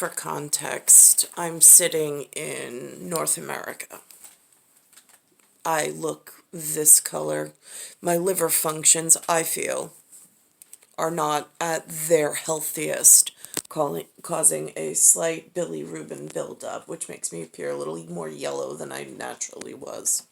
for context, I'm sitting in North America. I look this color. My liver functions, I feel, are not at their healthiest, causing a slight bilirubin buildup, which makes me appear a little more yellow than I naturally was.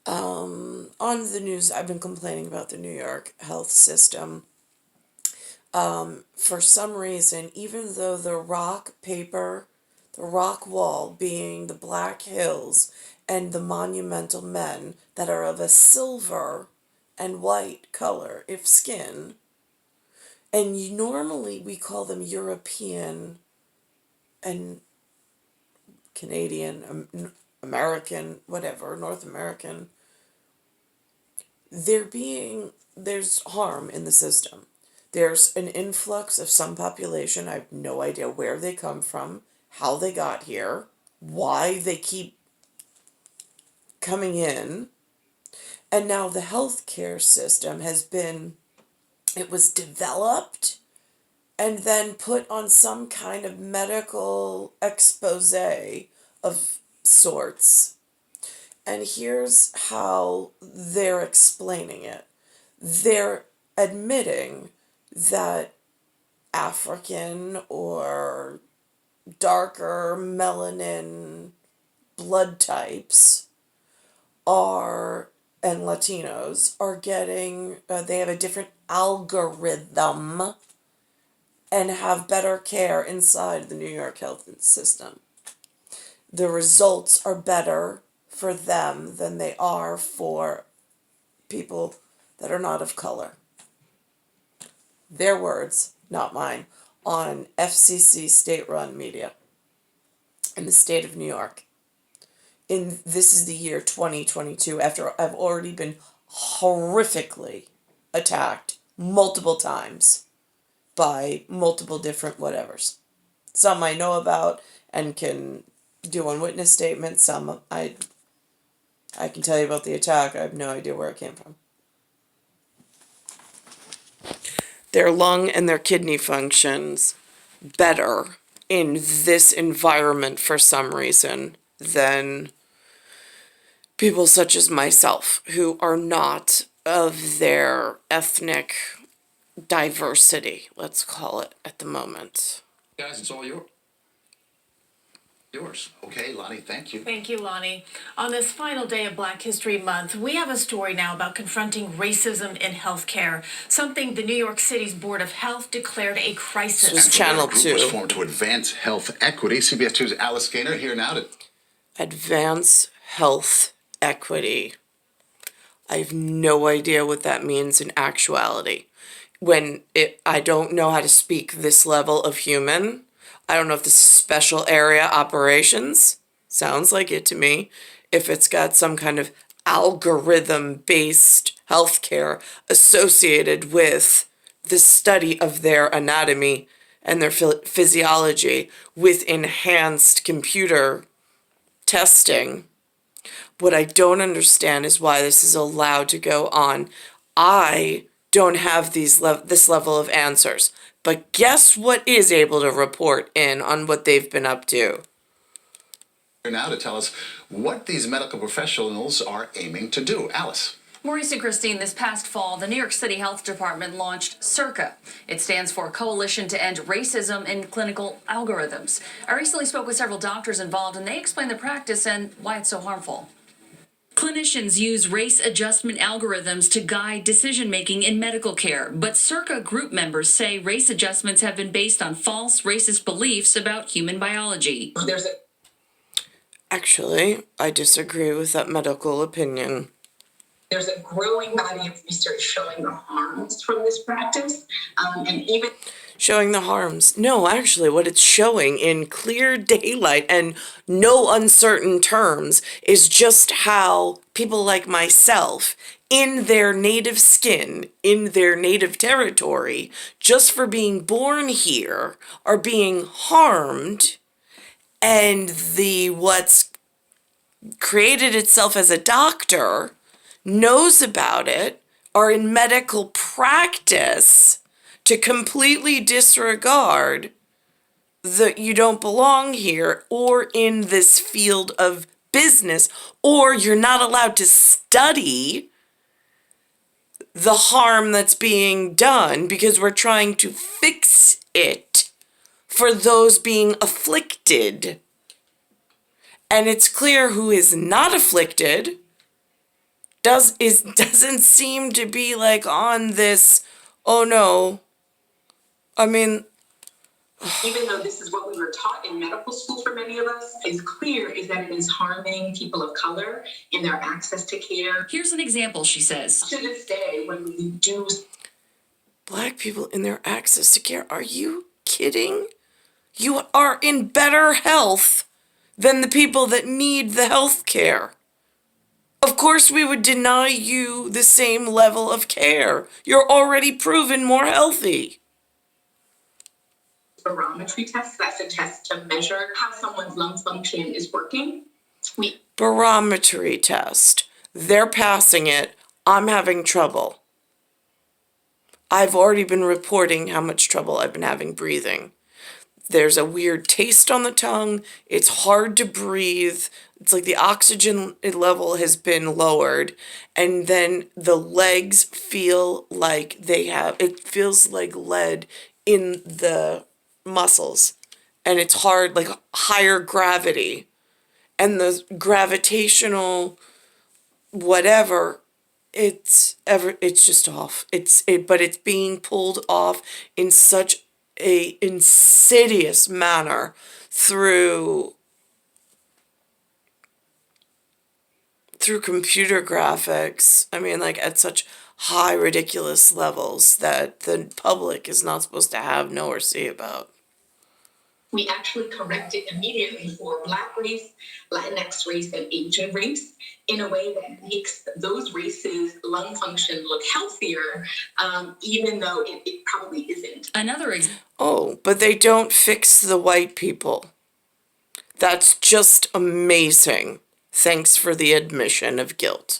On the news, I've been complaining about the New York health system. For some reason, even though the rock wall being the Black Hills and the monumental men that are of a silver and white color, if skin, and normally we call them European and Canadian, American, whatever, North American, there's harm in the system. There's an influx of some population. I have no idea where they come from, how they got here, why they keep coming in. And now the healthcare system it was developed and then put on some kind of medical expose of sorts. And here's how they're explaining it. They're admitting that African or darker melanin blood types and Latinos are getting, they have a different algorithm and have better care inside the New York health system. The results are better for them than they are for people that are not of color. Their words, not mine, on FCC state-run media in the state of New York. This is the year 2022, after I've already been horrifically attacked multiple times by multiple different whatevers. Some I know about and can do on witness statements. Some I can tell you about the attack. I have no idea where it came from. Their lung and their kidney functions better in this environment for some reason than people such as myself who are not of their ethnic diversity, let's call it, at the moment. Guys, it's all yours. Okay, Lonnie, thank you. Thank you, Lonnie. On this final day of Black History Month, we have a story now about confronting racism in healthcare, something the New York City's Board of Health declared a crisis. This is Channel 2. Group was formed to advance health equity. CBS 2's Alice Gaynor here now to Advance health equity. I have no idea what that means in actuality. I don't know how to speak this level of human. I don't know if this is special area operations. Sounds like it to me. If it's got some kind of algorithm-based healthcare associated with the study of their anatomy and their physiology with enhanced computer testing. What I don't understand is why this is allowed to go on. I don't have this level of answers. But guess what is able to report in on what they've been up to? here now to tell us what these medical professionals are aiming to do. Alice. Maurice and Christine, this past fall, the New York City Health Department launched CIRCA. It stands for Coalition to End Racism in Clinical Algorithms. I recently spoke with several doctors involved, and they explain the practice and why it's so harmful. Clinicians use race adjustment algorithms to guide decision-making in medical care, but CIRCA group members say race adjustments have been based on false racist beliefs about human biology. Actually, I disagree with that medical opinion. There's a growing body of research showing the harms from this practice, and even showing the harms. No, actually, what it's showing in clear daylight and no uncertain terms is just how people like myself, in their native skin, in their native territory, just for being born here, are being harmed, and what's created itself as a doctor knows about it, are in medical practice to completely disregard that you don't belong here or in this field of business, or you're not allowed to study the harm that's being done because we're trying to fix it for those being afflicted. And it's clear who is not afflicted doesn't seem to be like on this, oh no. I mean, even though this is what we were taught in medical school for many of us, is clear is that it is harming people of color in their access to care. Here's an example, she says. To this day, when we do... Black people in their access to care, are you kidding? You are in better health than the people that need the health care. Of course we would deny you the same level of care. You're already proven more healthy. Barometry test, that's a test to measure how someone's lung function is working. Barometry test. They're passing it. I'm having trouble. I've already been reporting how much trouble I've been having breathing. There's a weird taste on the tongue. It's hard to breathe. It's like the oxygen level has been lowered. And then the legs feel like it feels like lead in the muscles. And it's hard, like higher gravity. And the gravitational whatever, it's just off. But it's being pulled off in such a insidious manner through computer graphics. I mean, like at such high ridiculous levels that the public is not supposed to have, know, or see about. We actually corrected immediately for Black race, Latinx race, and Asian race in a way that makes those races' lung function look healthier, even though it probably isn't. Oh, but they don't fix the white people. That's just amazing. Thanks for the admission of guilt.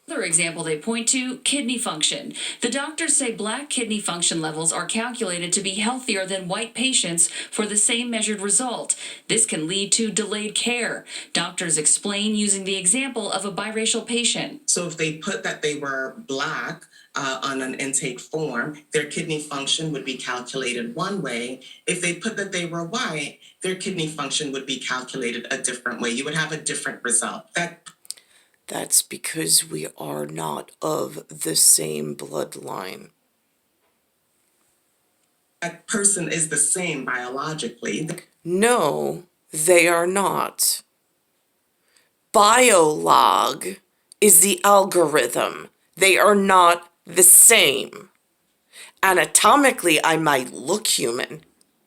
Another example they point to, kidney function. The doctors say Black kidney function levels are calculated to be healthier than white patients for the same measured result. This can lead to delayed care. Doctors explain using the example of a biracial patient. So if they put that they were Black on an intake form, their kidney function would be calculated one way. If they put that they were white, their kidney function would be calculated a different way. You would have a different result. That's because we are not of the same bloodline. That person is the same biologically. No, they are not. Biolog is the algorithm. They are not the same. Anatomically, I might look human,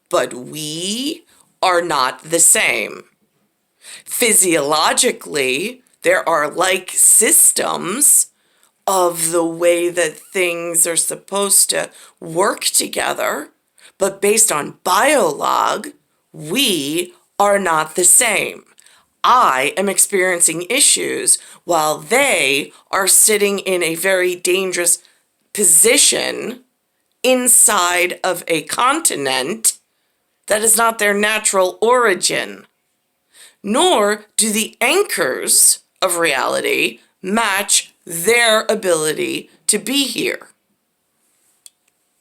but we are not the same. Physiologically, there are like systems of the way that things are supposed to work together, but based on biolog, we are not the same. I am experiencing issues while they are sitting in a very dangerous position inside of a continent that is not their natural origin. Nor do the anchors of reality match their ability to be here.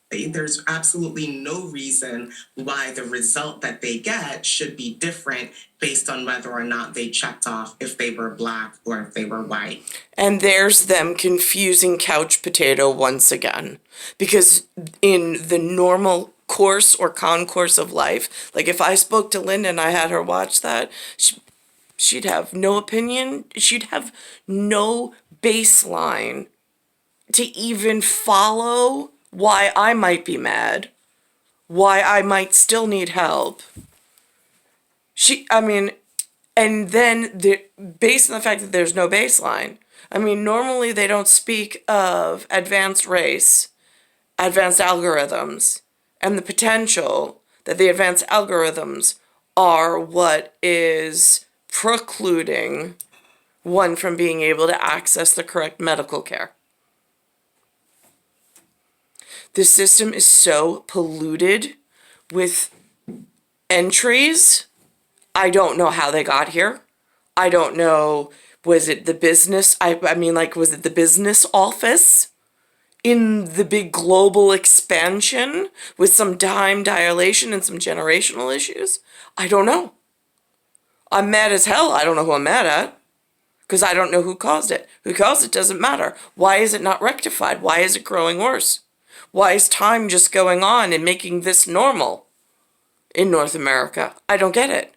There's absolutely no reason why the result that they get should be different based on whether or not they checked off if they were Black or if they were white. And there's them confusing couch potato once again. Because in the normal course or concourse of life, like if I spoke to Linda and I had her watch that, she'd have no opinion. She'd have no baseline to even follow why I might be mad, why I might still need help. And then based on the fact that there's no baseline, normally they don't speak of advanced race, advanced algorithms, and the potential that the advanced algorithms are what is precluding one from being able to access the correct medical care. The system is so polluted with entries. I don't know how they got here. I don't know, was it the business, I mean, like, was it the business office in the big global expansion with some time dilation and some generational issues? I don't know. I'm mad as hell. I don't know who I'm mad at because I don't know who caused it. Who caused it doesn't matter. Why is it not rectified? Why is it growing worse? Why is time just going on and making this normal in North America? I don't get it.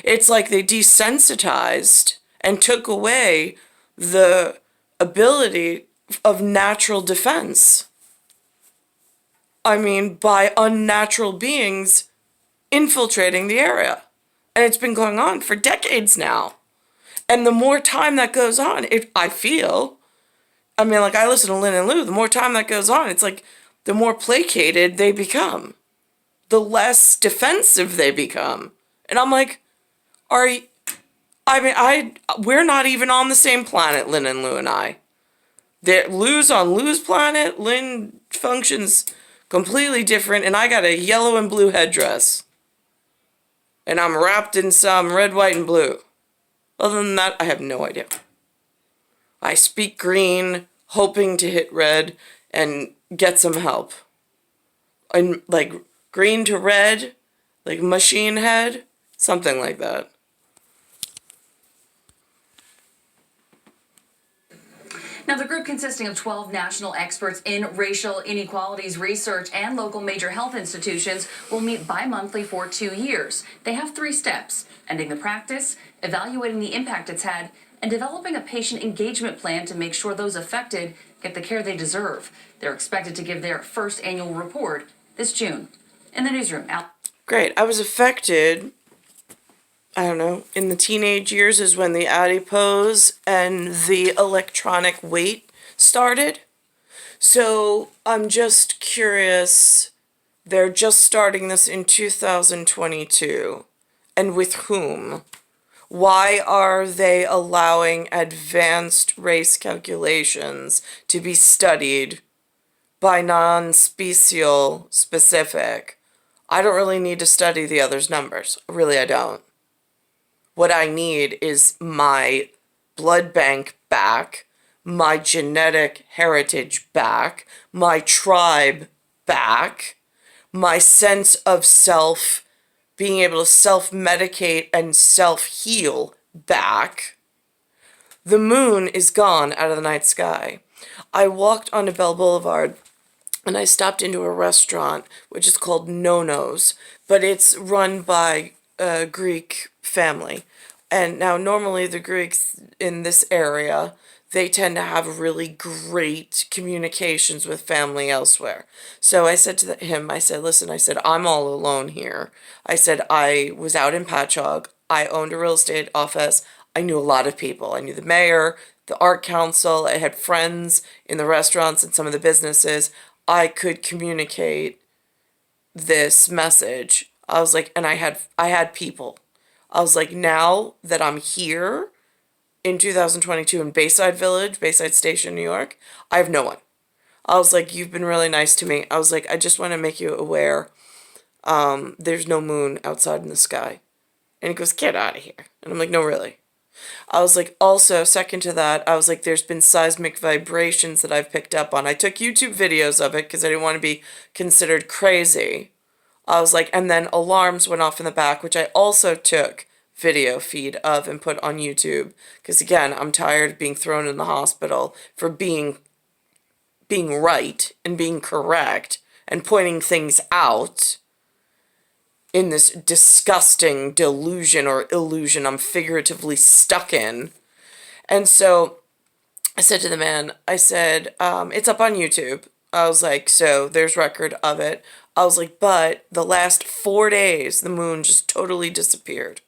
It's like they desensitized and took away the ability of natural defense. I mean, by unnatural beings infiltrating the area. And it's been going on for decades now. And the more time that goes on, I feel, I mean, like, I listen to Lynn and Lou, the more time that goes on, it's like the more placated they become, the less defensive they become. And I'm like, we're not even on the same planet, Lynn and Lou and I. Lou's on Lou's planet, Lynn functions completely different, and I got a yellow and blue headdress. And I'm wrapped in some red, white, and blue. Other than that, I have no idea. I speak green, hoping to hit red and get some help. And like green to red, like machine head, something like that. Now, the group consisting of 12 national experts in racial inequalities research and local major health institutions will meet bi-monthly for 2 years. They have 3 steps: ending the practice, evaluating the impact it's had, and developing a patient engagement plan to make sure those affected get the care they deserve. They're expected to give their first annual report this June. In the newsroom, Great. I was affected, I don't know, in the teenage years is when the adipose and the electronic weight started. So I'm just curious, they're just starting this in 2022. And with whom? Why are they allowing advanced race calculations to be studied by non-special specific? I don't really need to study the others' numbers. Really, I don't. What I need is my blood bank back, my genetic heritage back, my tribe back, my sense of self, being able to self-medicate and self-heal back. The moon is gone out of the night sky. I walked onto Bell Boulevard and I stopped into a restaurant which is called No-No's, but it's run by a Greek family. And now normally the Greeks in this area, they tend to have really great communications with family elsewhere. So I said to him, I said, listen, I said, I'm all alone here. I said, I was out in Patchogue. I owned a real estate office. I knew a lot of people. I knew the mayor, the art council. I had friends in the restaurants and some of the businesses. I could communicate this message. I was like, and I had people. I was like, now that I'm here in 2022 in Bayside Village, Bayside Station, New York, I have no one. I was like, you've been really nice to me. I was like, I just want to make you aware, there's no moon outside in the sky. And he goes, get out of here. And I'm like, no, really. I was like, also, second to that, I was like, there's been seismic vibrations that I've picked up on. I took YouTube videos of it because I didn't want to be considered crazy. I was like, and then alarms went off in the back, which I also took video feed of and put on YouTube. Because again, I'm tired of being thrown in the hospital for being right and being correct and pointing things out in this disgusting delusion or illusion I'm figuratively stuck in. And so I said to the man, I said, it's up on YouTube. I was like, so there's record of it. I was like, but the last 4 days, the moon just totally disappeared.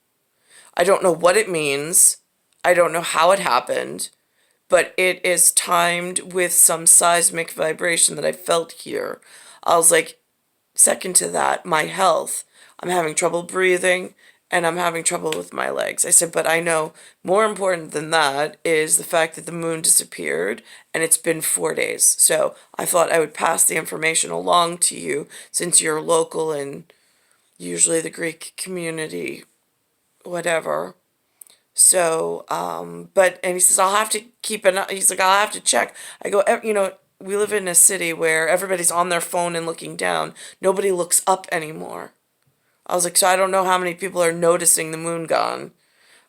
I don't know what it means. I don't know how it happened, but it is timed with some seismic vibration that I felt here. I was like, second to that, my health. I'm having trouble breathing and I'm having trouble with my legs. I said, but I know more important than that is the fact that the moon disappeared and it's been 4 days. So I thought I would pass the information along to you since you're local and usually the Greek community, whatever. So, and he says, I'll have to keep an eye. He's like, I'll have to check. I go, we live in a city where everybody's on their phone and looking down. Nobody looks up anymore. I was like, so I don't know how many people are noticing the moon gone.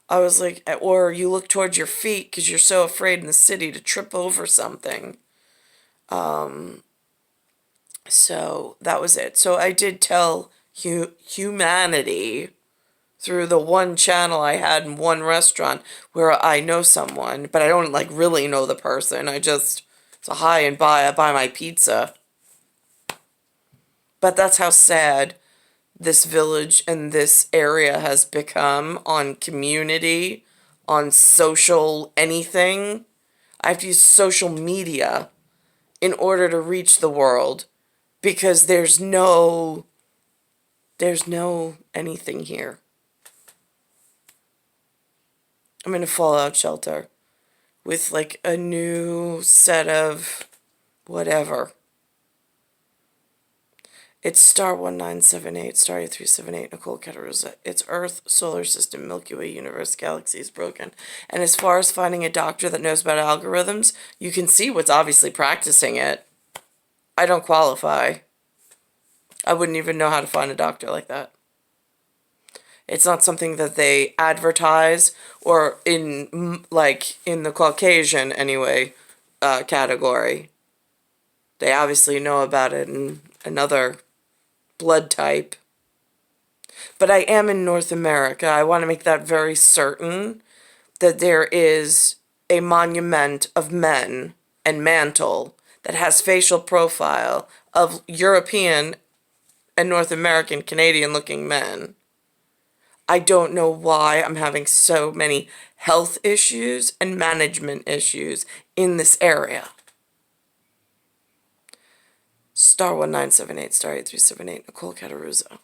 I was like, or you look towards your feet because you're so afraid in the city to trip over something. So that was it. So I did tell humanity through the one channel I had in one restaurant where I know someone, but I don't like really know the person. It's a hi and bye. I buy my pizza. But that's how sad this village and this area has become on community, on social anything. I have to use social media in order to reach the world because there's no anything here. I'm in a fallout shelter with like a new set of whatever. It's star 1978, star 8378, Nicole, Cattaruzza. It's Earth, solar system, Milky Way, universe, galaxy is broken. And as far as finding a doctor that knows about algorithms, you can see what's obviously practicing it. I don't qualify. I wouldn't even know how to find a doctor like that. It's not something that they advertise or in the Caucasian anyway category. They obviously know about it in another blood type. But I am in North America. I want to make that very certain that there is a monument of men and mantle that has facial profile of European and North American, Canadian looking men. I don't know why I'm having so many health issues and management issues in this area. Star 1978, star 8378, Nicole, Cattaruzza.